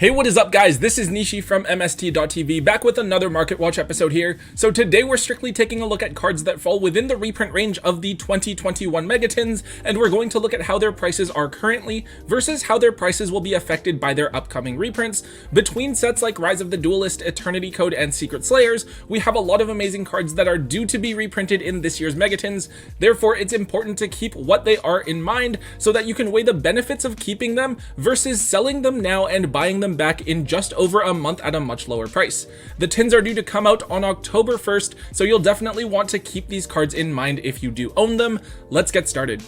Hey, what is up guys? This is Nishi from MST.TV back with another Market Watch episode here. So today we're strictly taking a look at cards that fall within the reprint range of the 2021 Megatins, and we're going to look at how their prices are currently versus how their prices will be affected by their upcoming reprints. Between sets like Rise of the Duelist, Eternity Code, and Secret Slayers, we have a lot of amazing cards that are due to be reprinted in this year's Megatins. Therefore, it's important to keep what they are in mind so that you can weigh the benefits of keeping them versus selling them now and buying them back in just over a month at a much lower price. The tins are due to come out on October 1st, so you'll definitely want to keep these cards in mind if you do own them. Let's get started.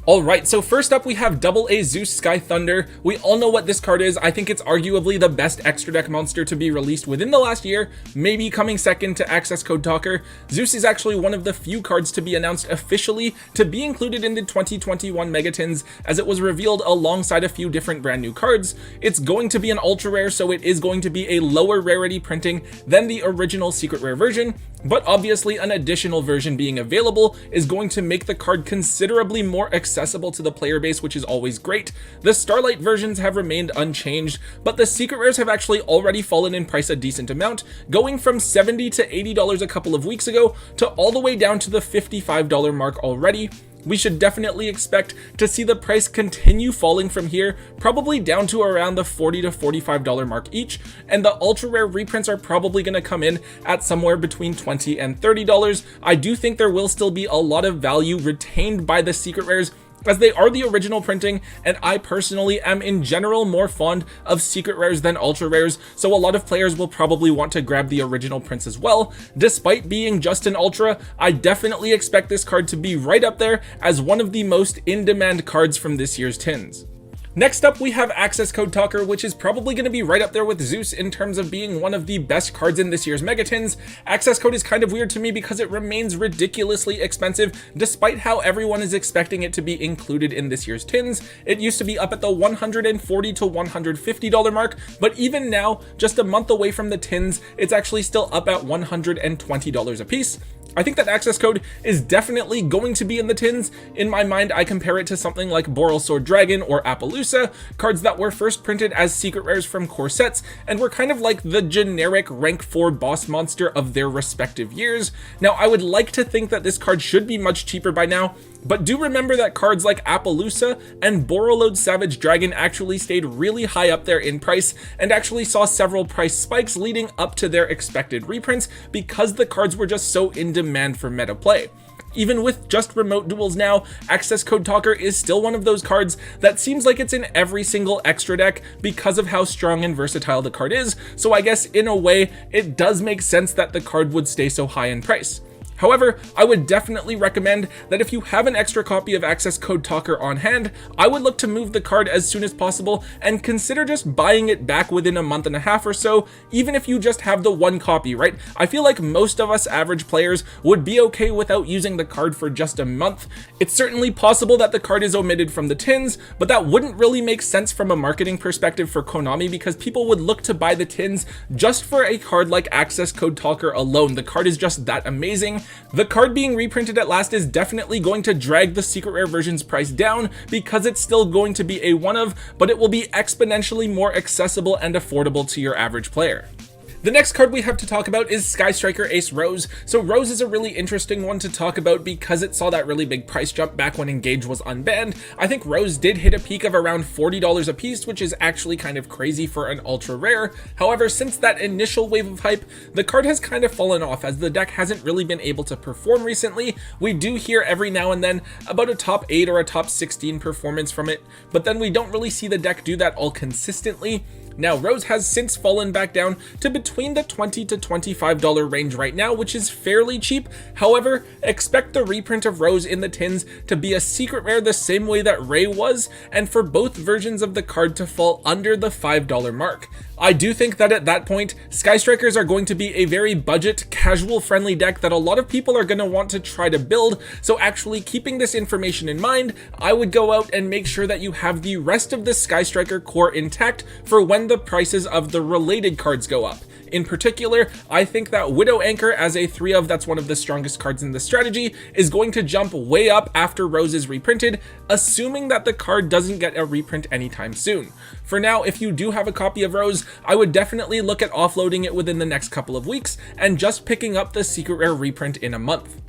Alright, so first up we have AA Zeus Sky Thunder. We all know what this card is. I think it's arguably the best extra deck monster to be released within the last year, maybe coming second to Access Code Talker. Zeus is actually one of the few cards to be announced officially to be included in the 2021 Megatins, as it was revealed alongside a few different brand new cards. It's going to be an ultra rare, so it is going to be a lower rarity printing than the original secret rare version, but obviously an additional version being available is going to make the card considerably more accessible to the player base, which is always great. The Starlight versions have remained unchanged, but the secret rares have actually already fallen in price a decent amount, going from $70 to $80 a couple of weeks ago to all the way down to the $55 mark already. We should definitely expect to see the price continue falling from here, probably down to around the $40 to $45 mark each, and the ultra rare reprints are probably going to come in at somewhere between $20 and $30. I do think there will still be a lot of value retained by the secret rares, as they are the original printing, and I personally am in general more fond of secret rares than ultra rares, so a lot of players will probably want to grab the original prints as well. Despite being just an ultra, I definitely expect this card to be right up there as one of the most in-demand cards from this year's tins. Next up, we have Access Code Talker, which is probably going to be right up there with Zeus in terms of being one of the best cards in this year's Megatins. Access Code is kind of weird to me because it remains ridiculously expensive, despite how everyone is expecting it to be included in this year's tins. It used to be up at the $140 to $150 mark, but even now, just a month away from the tins, it's actually still up at $120 a piece. I think that Access Code is definitely going to be in the tins. In my mind, I compare it to something like Boral Sword Dragon or Appaloosa, cards that were first printed as secret rares from core sets and were kind of like the generic rank 4 boss monster of their respective years. Now, I would like to think that this card should be much cheaper by now, but do remember that cards like Appaloosa and Borreload Savage Dragon actually stayed really high up there in price and actually saw several price spikes leading up to their expected reprints because the cards were just so in demand for meta play. Even with just remote duels now, Access Code Talker is still one of those cards that seems like it's in every single extra deck because of how strong and versatile the card is, so I guess in a way it does make sense that the card would stay so high in price. However, I would definitely recommend that if you have an extra copy of Access Code Talker on hand, I would look to move the card as soon as possible and consider just buying it back within a month and a half or so, even if you just have the one copy, right? I feel like most of us average players would be okay without using the card for just a month. It's certainly possible that the card is omitted from the tins, but that wouldn't really make sense from a marketing perspective for Konami because people would look to buy the tins just for a card like Access Code Talker alone. The card is just that amazing. The card being reprinted at last is definitely going to drag the secret rare version's price down because it's still going to be a one of, but it will be exponentially more accessible and affordable to your average player. The next card we have to talk about is Sky Striker Ace Rose. So Rose is a really interesting one to talk about because it saw that really big price jump back when Engage was unbanned. I think Rose did hit a peak of around $40 a piece, which is actually kind of crazy for an ultra rare. However, since that initial wave of hype, the card has kind of fallen off as the deck hasn't really been able to perform recently. We do hear every now and then about a top 8 or a top 16 performance from it, but then we don't really see the deck do that all consistently. Now, Rose has since fallen back down to between the $20 to $25 range right now, which is fairly cheap. However, expect the reprint of Rose in the tins to be a secret rare the same way that Ray was, and for both versions of the card to fall under the $5 mark. I do think that at that point, Sky Strikers are going to be a very budget, casual-friendly deck that a lot of people are going to want to try to build, so actually keeping this information in mind, I would go out and make sure that you have the rest of the Sky Striker core intact for when the prices of the related cards go up. In particular, I think that Widow Anchor as a 3 of, that's one of the strongest cards in the strategy, is going to jump way up after Rose is reprinted, assuming that the card doesn't get a reprint anytime soon. For now, if you do have a copy of Rose, I would definitely look at offloading it within the next couple of weeks and just picking up the secret rare reprint in a month.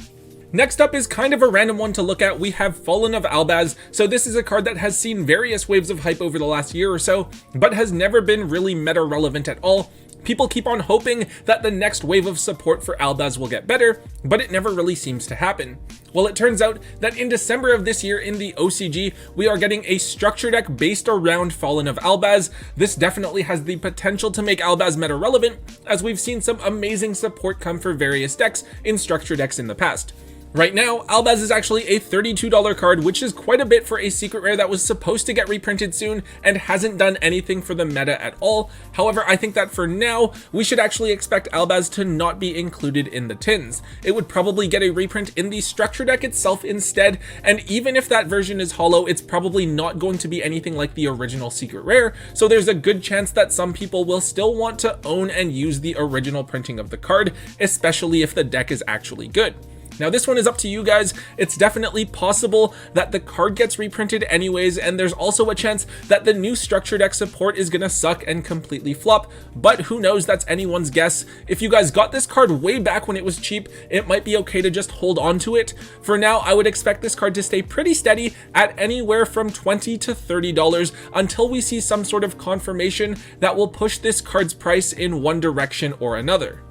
Next up is kind of a random one to look at. We have Fallen of Albaz. So this is a card that has seen various waves of hype over the last year or so, but has never been really meta relevant at all. People keep on hoping that the next wave of support for Albaz will get better, but it never really seems to happen. Well, it turns out that in December of this year in the OCG, we are getting a structure deck based around Fallen of Albaz. This definitely has the potential to make Albaz meta relevant, as we've seen some amazing support come for various decks in structure decks in the past. Right now, Albaz is actually a $32 card, which is quite a bit for a secret rare that was supposed to get reprinted soon and hasn't done anything for the meta at all. However, I think that for now, we should actually expect Albaz to not be included in the tins. It would probably get a reprint in the structure deck itself instead, and even if that version is hollow, it's probably not going to be anything like the original secret rare, so there's a good chance that some people will still want to own and use the original printing of the card, especially if the deck is actually good. Now this one is up to you guys. It's definitely possible that the card gets reprinted anyways, and there's also a chance that the new structure deck support is gonna suck and completely flop, but who knows, that's anyone's guess. If you guys got this card way back when it was cheap, it might be okay to just hold on to it. For now, I would expect this card to stay pretty steady at anywhere from $20 to $30 until we see some sort of confirmation that will push this card's price in one direction or another.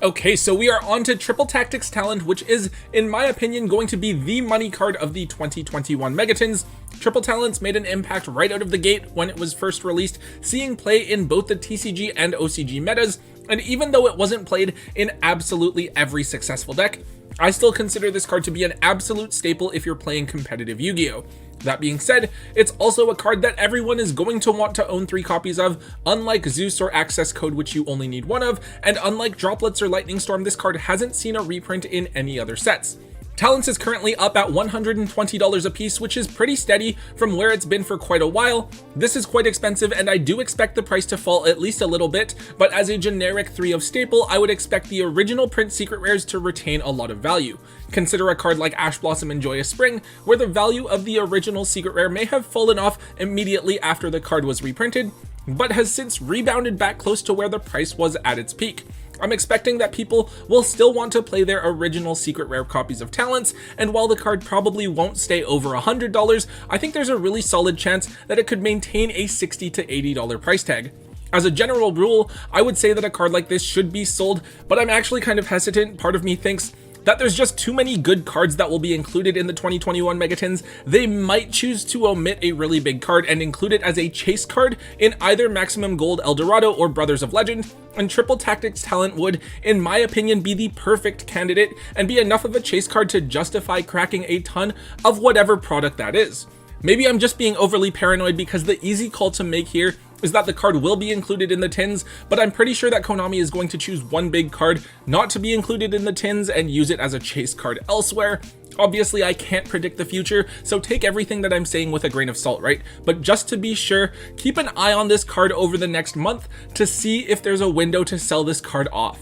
Okay, so we are on to Triple Tactics Talent, which is, in my opinion, going to be the money card of the 2021 Megatins. Triple Talents made an impact right out of the gate when it was first released, seeing play in both the TCG and OCG metas, and even though it wasn't played in absolutely every successful deck, I still consider this card to be an absolute staple if you're playing competitive Yu-Gi-Oh! That being said, it's also a card that everyone is going to want to own 3 copies of, unlike Zeus or Access Code, which you only need 1 of, and unlike Droplets or Lightning Storm, this card hasn't seen a reprint in any other sets. Talents is currently up at $120 a piece, which is pretty steady from where it's been for quite a while. This is quite expensive, and I do expect the price to fall at least a little bit, but as a generic 3 of staple, I would expect the original print secret rares to retain a lot of value. Consider a card like Ash Blossom and Joyous Spring, where the value of the original secret rare may have fallen off immediately after the card was reprinted, but has since rebounded back close to where the price was at its peak. I'm expecting that people will still want to play their original secret rare copies of Talents, and while the card probably won't stay over $100, I think there's a really solid chance that it could maintain a $60 to $80 price tag. As a general rule, I would say that a card like this should be sold, but I'm actually kind of hesitant. Part of me thinks that there's just too many good cards that will be included in the 2021 Megatins. They might choose to omit a really big card and include it as a chase card in either Maximum Gold Eldorado or Brothers of Legend, and Triple Tactics Talent would, in my opinion, be the perfect candidate and be enough of a chase card to justify cracking a ton of whatever product that is. Maybe I'm just being overly paranoid because the easy call to make here is that the card will be included in the tins, but I'm pretty sure that Konami is going to choose one big card not to be included in the tins and use it as a chase card elsewhere. Obviously, I can't predict the future, so take everything that I'm saying with a grain of salt, right? But just to be sure, keep an eye on this card over the next month to see if there's a window to sell this card off.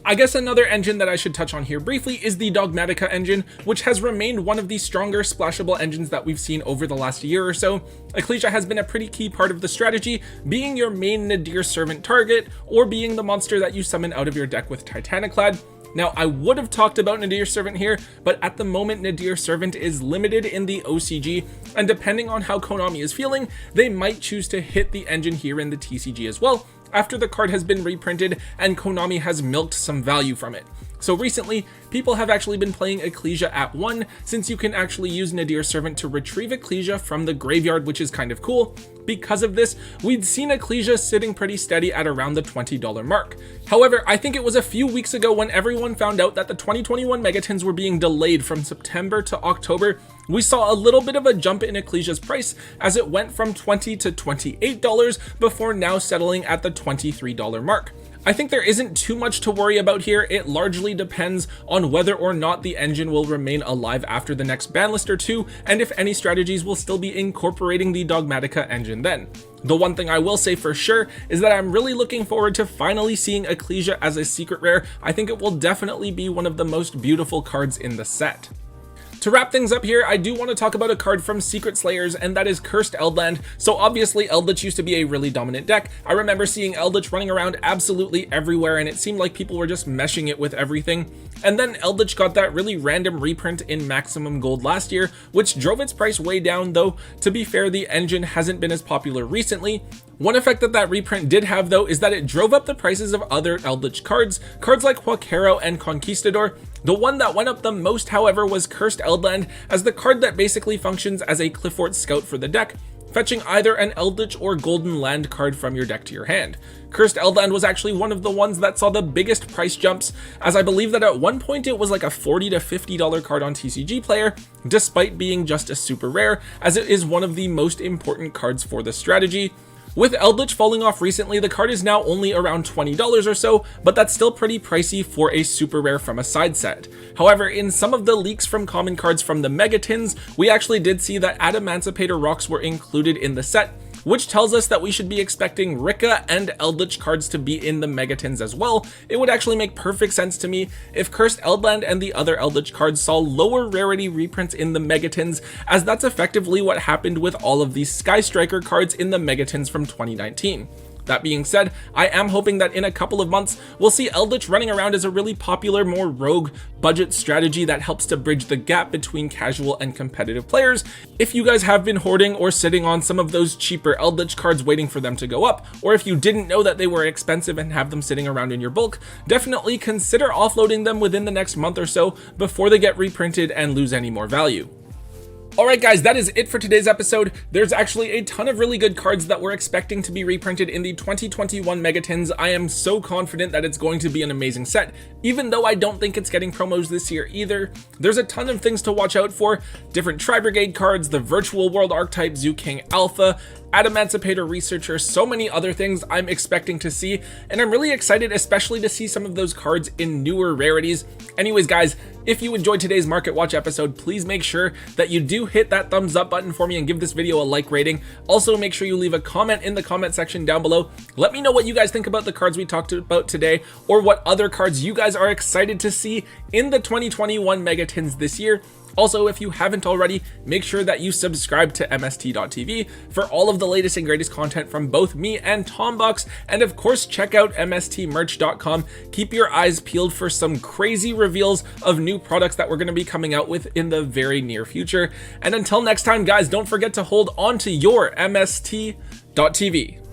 I guess another engine that I should touch on here briefly is the Dogmatica engine, which has remained one of the stronger splashable engines that we've seen over the last year or so. Ecclesia has been a pretty key part of the strategy, being your main Nadir Servant target, or being the monster that you summon out of your deck with Titaniclad. Now, I would have talked about Nadir Servant here, but at the moment Nadir Servant is limited in the OCG, and depending on how Konami is feeling, they might choose to hit the engine here in the TCG as well, after the card has been reprinted and Konami has milked some value from it. So recently, people have actually been playing Ecclesia at 1, since you can actually use Nadir Servant to retrieve Ecclesia from the graveyard, which is kind of cool. Because of this, we'd seen Ecclesia sitting pretty steady at around the $20 mark. However, I think it was a few weeks ago when everyone found out that the 2021 Megatins were being delayed from September to October, we saw a little bit of a jump in Ecclesia's price as it went from $20 to $28 before now settling at the $23 mark. I think there isn't too much to worry about here. It largely depends on whether or not the engine will remain alive after the next ban list or two, and if any strategies will still be incorporating the Dogmatica engine then. The one thing I will say for sure is that I'm really looking forward to finally seeing Ecclesia as a secret rare. I think it will definitely be one of the most beautiful cards in the set. To wrap things up here, I do want to talk about a card from Secret Slayers, and that is Cursed Eldland. So obviously Eldritch used to be a really dominant deck. I remember seeing Eldritch running around absolutely everywhere, and it seemed like people were just meshing it with everything. And then Eldritch got that really random reprint in Maximum Gold last year, which drove its price way down, though to be fair, the engine hasn't been as popular recently. One effect that reprint did have though is that it drove up the prices of other Eldritch cards like Huaquero and Conquistador. The one that went up the most, however, was Cursed Eldland, as the card that basically functions as a Cliffort scout for the deck, fetching either an Eldritch or Golden Land card from your deck to your hand. Cursed Eldland was actually one of the ones that saw the biggest price jumps, as I believe that at one point it was like a $40 to $50 card on TCG Player, despite being just a super rare, as it is one of the most important cards for the strategy. With Eldritch falling off recently, the card is now only around $20 or so, but that's still pretty pricey for a super rare from a side set. However, in some of the leaks from common cards from the Megatins, we actually did see that Adamancipator rocks were included in the set, which tells us that we should be expecting Rikka and Eldritch cards to be in the Megatins as well. It would actually make perfect sense to me if Cursed Eldland and the other Eldritch cards saw lower rarity reprints in the Megatins, as that's effectively what happened with all of these Sky Striker cards in the Megatins from 2019. That being said, I am hoping that in a couple of months, we'll see Eldritch running around as a really popular, more rogue budget strategy that helps to bridge the gap between casual and competitive players. If you guys have been hoarding or sitting on some of those cheaper Eldritch cards waiting for them to go up, or if you didn't know that they were expensive and have them sitting around in your bulk, definitely consider offloading them within the next month or so before they get reprinted and lose any more value. Alright guys, that is it for today's episode. There's actually a ton of really good cards that we're expecting to be reprinted in the 2021 Megatins. I am so confident that it's going to be an amazing set, even though I don't think it's getting promos this year either. There's a ton of things to watch out for, different Tri-Brigade cards, the Virtual World Archetype Zoo King Alpha, Adamancipator Researcher, so many other things I'm expecting to see, and I'm really excited especially to see some of those cards in newer rarities. Anyways guys, if you enjoyed today's Market Watch episode, please make sure that you do hit that thumbs up button for me and give this video a like rating. Also make sure you leave a comment in the comment section down below. Let me know what you guys think about the cards we talked about today, or what other cards you guys are excited to see in the 2021 Megatins this year. Also, if you haven't already, make sure that you subscribe to MST.TV for all of the latest and greatest content from both me and Tombox, and of course check out MSTmerch.com. Keep your eyes peeled for some crazy reveals of new products that we're going to be coming out with in the very near future. And until next time guys, don't forget to hold on to your MST.TV.